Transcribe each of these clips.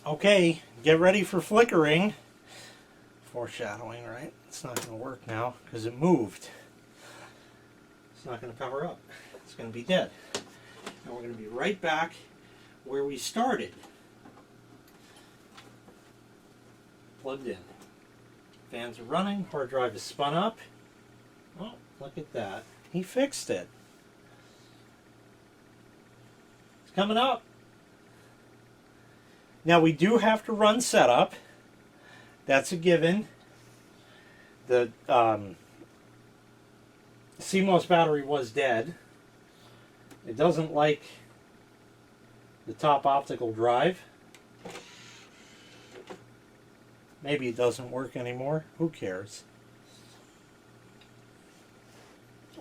Okay, get ready for flickering. Foreshadowing, right? It's not going to work now because it moved. It's not going to power up. It's going to be dead. And we're going to be right back where we started. Plugged in. Fans are running. Hard drive is spun up. Oh, look at that. He fixed it. It's coming up. Now we do have to run setup. That's a given. The CMOS battery was dead. It doesn't like the top optical drive. Maybe it doesn't work anymore. Who cares?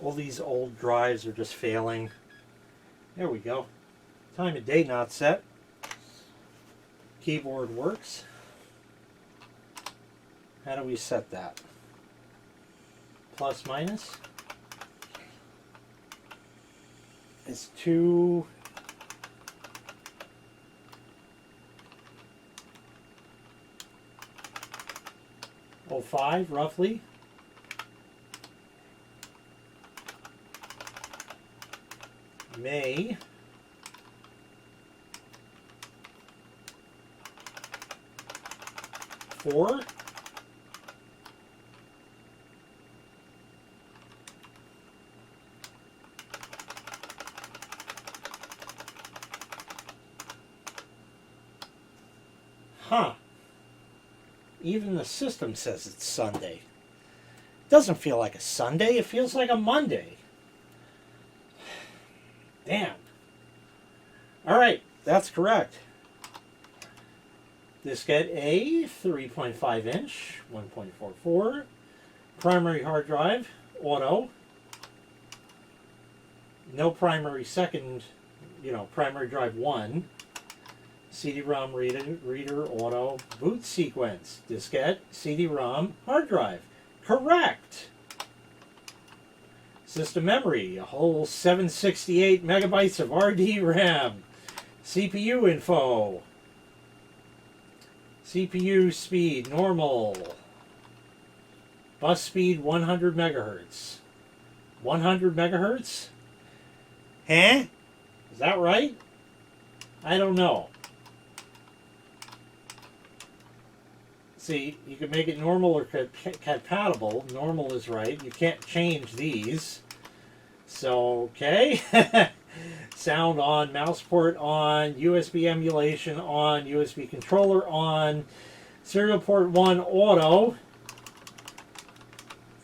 All these old drives are just failing. There we go. Time of day not set. Keyboard works. How do we set that? Plus minus is 205 roughly. May 4. Huh. Even the system says it's Sunday. It doesn't feel like a Sunday, it feels like a Monday. Damn. Alright, that's correct. Diskette A, 3.5 inch, 1.44. Primary hard drive, auto. No primary second, primary drive 1. CD-ROM reader, auto. Boot sequence, diskette, CD-ROM, hard drive. Correct! System memory, a whole 768 megabytes of RD-RAM. CPU info. CPU speed, normal. Bus speed, 100 megahertz. 100 megahertz? Huh? Is that right? I don't know. See, you can make it normal or compatible. Normal is right. You can't change these. So, okay. Sound on, mouse port on, USB emulation on, USB controller on, serial port 1 auto,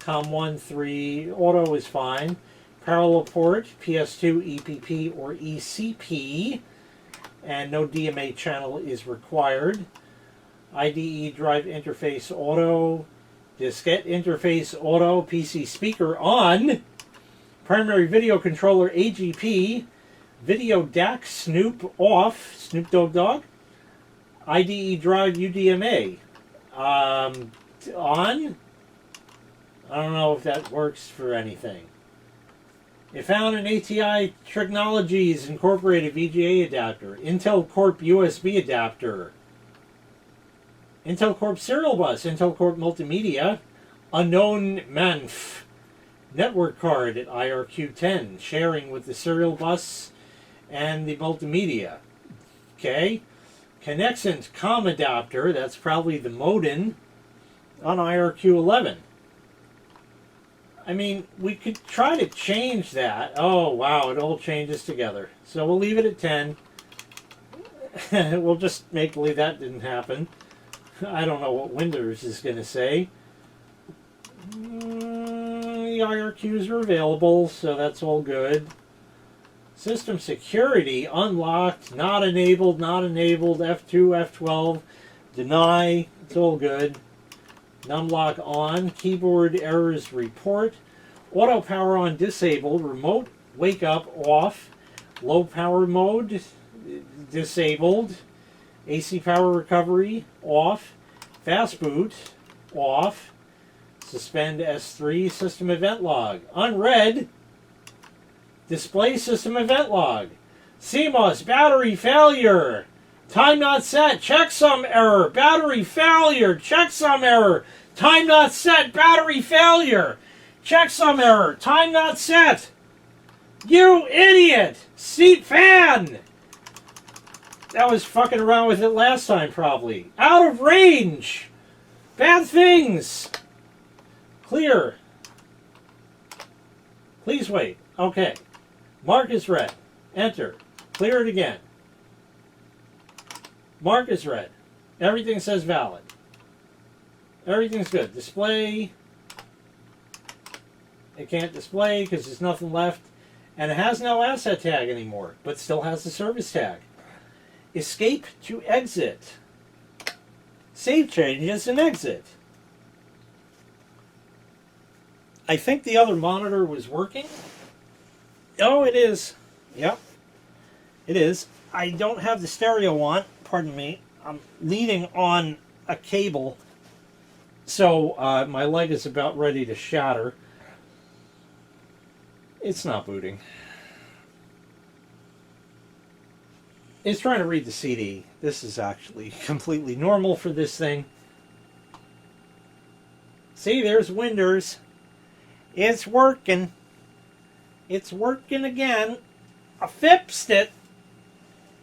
COM1 3 auto is fine, parallel port PS2 EPP or ECP, and no DMA channel is required. IDE drive interface auto, diskette interface auto, PC speaker on, primary video controller AGP, video DAC Snoop off, Snoop Dogg, IDE drive UDMA on. I don't know if that works for anything. It found an ATI Technologies Incorporated VGA adapter, Intel Corp USB adapter, Intel Corp serial bus, Intel Corp multimedia, unknown MANF network card at IRQ10, sharing with the serial bus and the multimedia. Okay. Connexent COM adapter, that's probably the modem on IRQ11. I mean, we could try to change that. Oh, wow, it all changes together. So we'll leave it at 10. We'll just make believe that didn't happen. I don't know what Windows is going to say. The IRQs are available, so that's all good. System security unlocked, not enabled, F2, F12, deny, it's all good. Numlock on, keyboard errors report, auto power on disabled, remote wake up off, low power mode disabled, AC power recovery off, fast boot off, suspend S3 system event log, unread, display system event log, CMOS battery failure, Time not set. Checksum error. Battery failure. Checksum error. Time not set. Battery failure. Checksum error. Time not set. You idiot. Seat fan. That was fucking around with it last time, probably. Out of range. Bad things. Clear. Please wait. Okay. Mark is red. Enter. Clear it again. Mark is red. Everything says valid. Everything's good. Display. It can't display because there's nothing left. And it has no asset tag anymore, but still has the service tag. Escape to exit. Save changes and exit. I think the other monitor was working. Oh, it is. Yep. It is. I don't have the stereo on. Pardon me. I'm leaning on a cable. So my leg is about ready to shatter. It's not booting. It's trying to read the CD. This is actually completely normal for this thing. See, there's Windows. It's working. It's working again. I fixed it.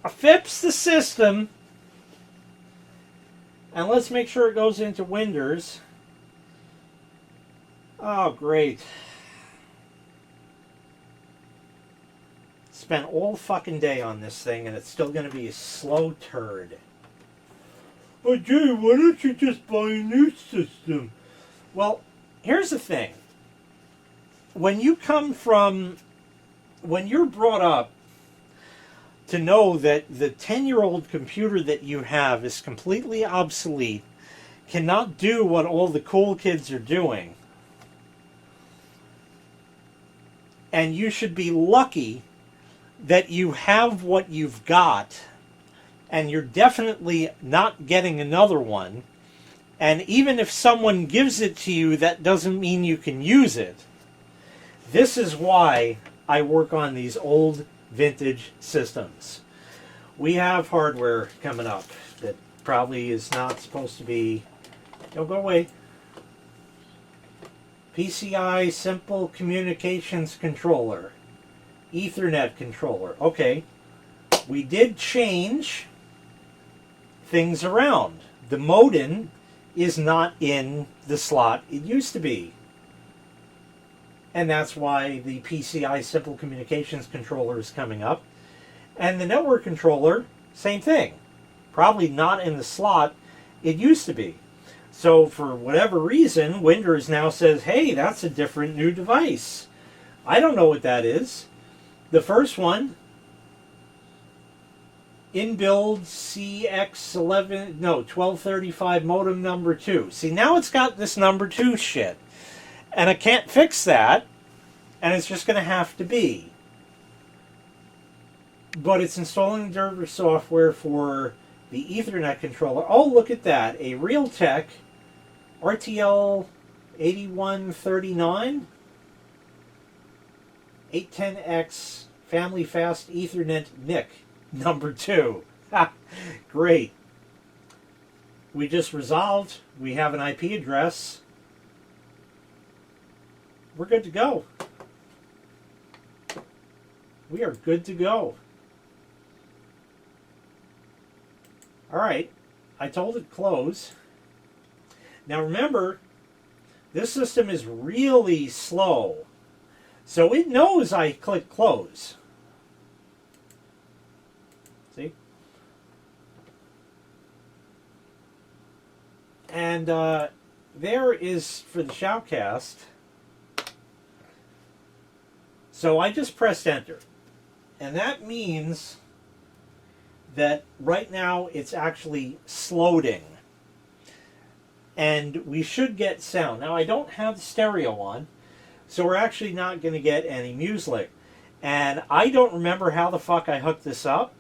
I fixed the system. And let's make sure it goes into Windows. Oh, great. Spent all fucking day on this thing and it's still going to be a slow turd. Oh, gee, why don't you just buy a new system? Well, here's the thing. When you're brought up to know that the 10-year-old computer that you have is completely obsolete, cannot do what all the cool kids are doing, and you should be lucky that you have what you've got, and you're definitely not getting another one, and even if someone gives it to you, that doesn't mean you can use it. This is why I work on these old vintage systems. We have hardware coming up that probably is not supposed to be... Don't go away. PCI Simple Communications Controller. Ethernet controller. Okay. We did change things around. The modem is not in the slot it used to be. And that's why the PCI Simple Communications Controller is coming up. And the network controller, same thing. Probably not in the slot it used to be. So for whatever reason, Windows now says, hey, that's a different new device. I don't know what that is. The first one, inbuild CX11, no, 1235 modem number 2. See, now it's got this number 2 shit. And I can't fix that, and it's just going to have to be. But it's installing driver software for the Ethernet controller. Oh, look at that. A Realtek RTL 8139 810X Family Fast Ethernet NIC number 2. Ha! Great. We just resolved. We have an IP address. We're good to go. We are good to go. Alright, I told it close. Now remember, this system is really slow. So it knows I click close. See? And there is for the shoutcast. So I just pressed enter. And that means that right now it's actually slowing. And we should get sound. Now I don't have the stereo on, so we're actually not going to get any music. And I don't remember how the fuck I hooked this up.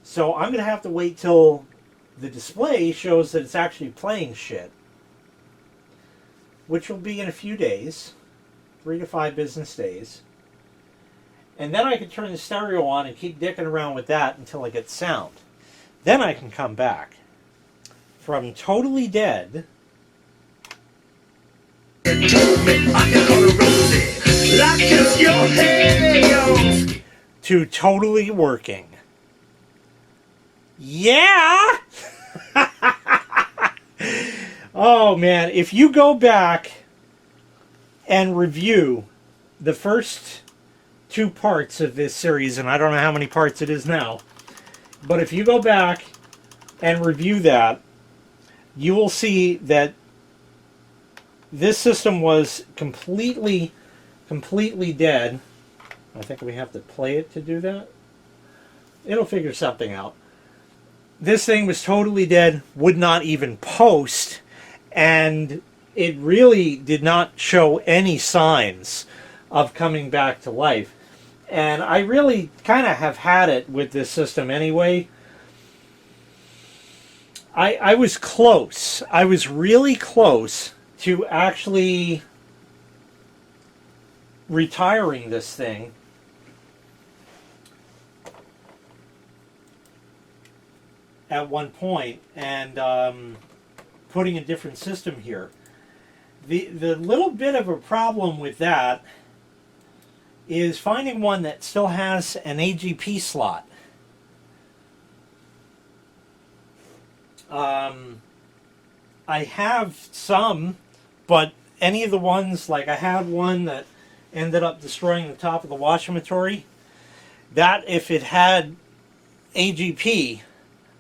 So I'm going to have to wait till the display shows that it's actually playing shit. Which will be in a few days. 3 to 5 business days. And then I can turn the stereo on and keep dicking around with that until I get sound. Then I can come back from totally dead to totally working. Yeah! Oh man, if you go back and review the first 2 parts of this series, and I don't know how many parts it is now, but if you go back and review that, you will see that this system was completely dead. I think we have to play it to do that. It'll figure something out. This thing was totally dead, would not even post, and it really did not show any signs of coming back to life. And I really kind of have had it with this system anyway. I was close. I was really close to actually retiring this thing. At one point, and putting a different system here. The little bit of a problem with that is finding one that still has an AGP slot. I have some, but any of the ones, like I had one that ended up destroying the top of the washermatory, that if it had AGP,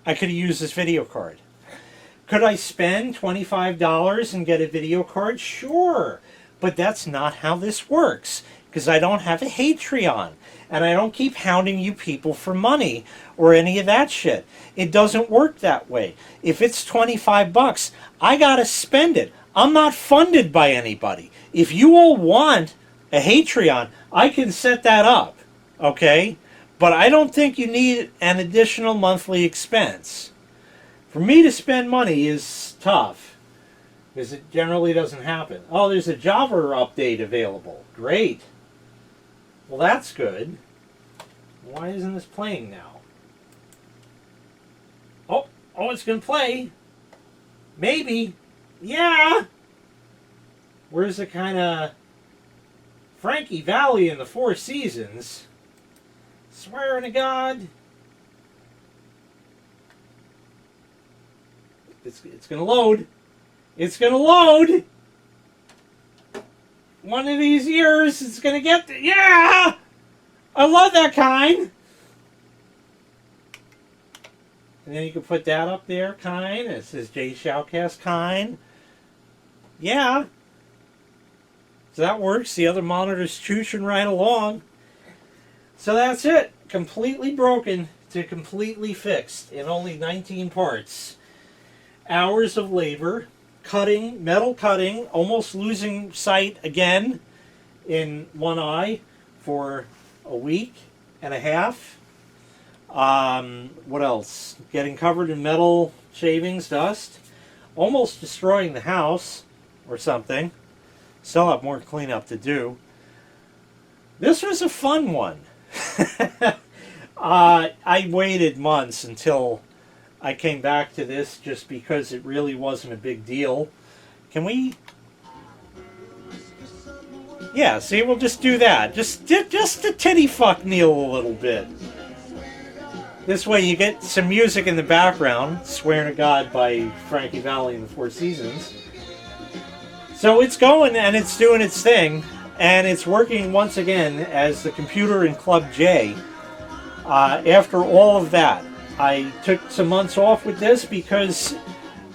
I could have used this video card. Could I spend $25 and get a video card? Sure. But that's not how this works, because I don't have a Patreon, and I don't keep hounding you people for money or any of that shit. It doesn't work that way. If it's 25 bucks, I gotta spend it. I'm not funded by anybody. If you all want a Patreon, I can set that up, okay? But I don't think you need an additional monthly expense. For me to spend money is tough, because it generally doesn't happen. Oh, there's a Java update available. Great. Well, that's good. Why isn't this playing now? Oh, it's going to play. Maybe. Yeah. Where's the kind of Frankie Valli in the Four Seasons? Swearing to God. It's going to load. It's going to load. One of these years, it's going to get... Yeah! I love that kind. And then you can put that up there, kind. It says J Shoutcast, kind. Yeah. So that works. The other monitor's chooching right along. So that's it. Completely broken to completely fixed in only 19 parts. Hours of labor, cutting, metal cutting, almost losing sight again in one eye for a week and a half. What else? Getting covered in metal shavings, dust. Almost destroying the house or something. Still have more cleanup to do. This was a fun one. I waited months until I came back to this just because it really wasn't a big deal. Can we? Yeah, see, we'll just do that. Just to titty fuck Neil a little bit. This way you get some music in the background, Swearing to God by Frankie Valli and the Four Seasons. So it's going and it's doing its thing, and it's working once again as the computer in Club J. After all of that, I took some months off with this because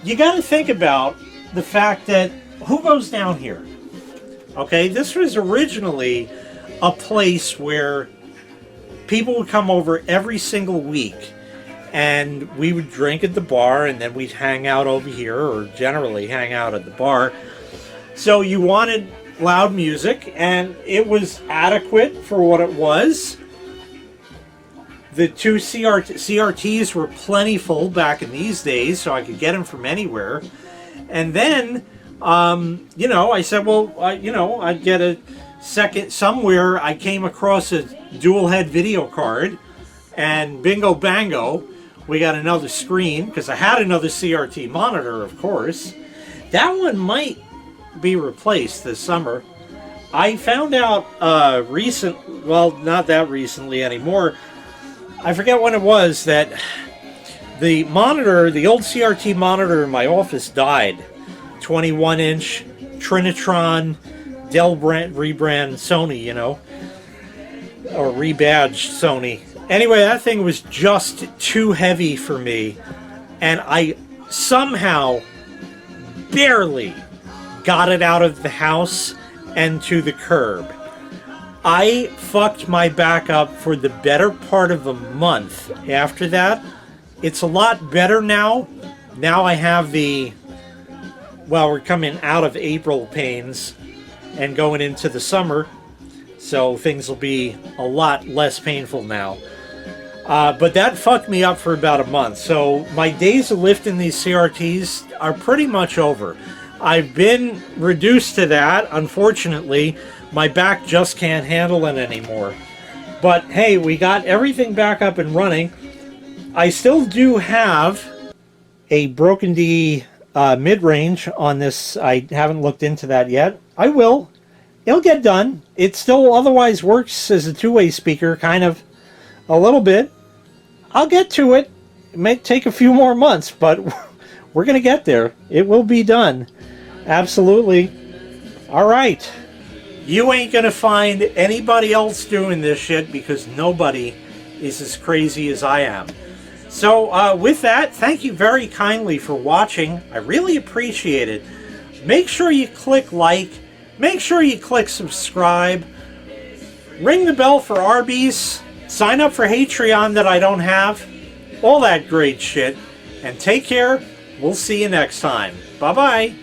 you got to think about the fact that who goes down here? Okay, this was originally a place where people would come over every single week, and we would drink at the bar, and then we'd hang out over here, or generally hang out at the bar. So you wanted loud music, and it was adequate for what it was. The two CRTs were plentiful back in these days, so I could get them from anywhere. And then, I said, well, I'd get a second somewhere. I came across a dual head video card, and bingo bango, We got another screen, because I had another CRT monitor, of course. That one might be replaced this summer. I found out well, not that recently anymore. I forget when it was that the monitor, the old CRT monitor in my office died. 21-inch Trinitron Dell rebrand Sony, you know, or rebadged Sony. Anyway, that thing was just too heavy for me, and I somehow barely got it out of the house and to the curb. I fucked my back up for the better part of a month after that. It's a lot better now. Now I have well, we're coming out of April pains and going into the summer, so things will be a lot less painful now. But that fucked me up for about a month, so my days of lifting these CRTs are pretty much over. I've been reduced to that, unfortunately. My back just can't handle it anymore. But hey, we got everything back up and running. I still do have a Broken D mid-range on this. I haven't looked into that yet. I will. It'll get done. It still otherwise works as a two-way speaker, kind of, a little bit. I'll get to it. It may take a few more months, but we're going to get there. It will be done. Absolutely. All right. You ain't going to find anybody else doing this shit, because nobody is as crazy as I am. So with that, thank you very kindly for watching. I really appreciate it. Make sure you click like. Make sure you click subscribe. Ring the bell for Arby's. Sign up for Patreon that I don't have. All that great shit. And take care. We'll see you next time. Bye-bye.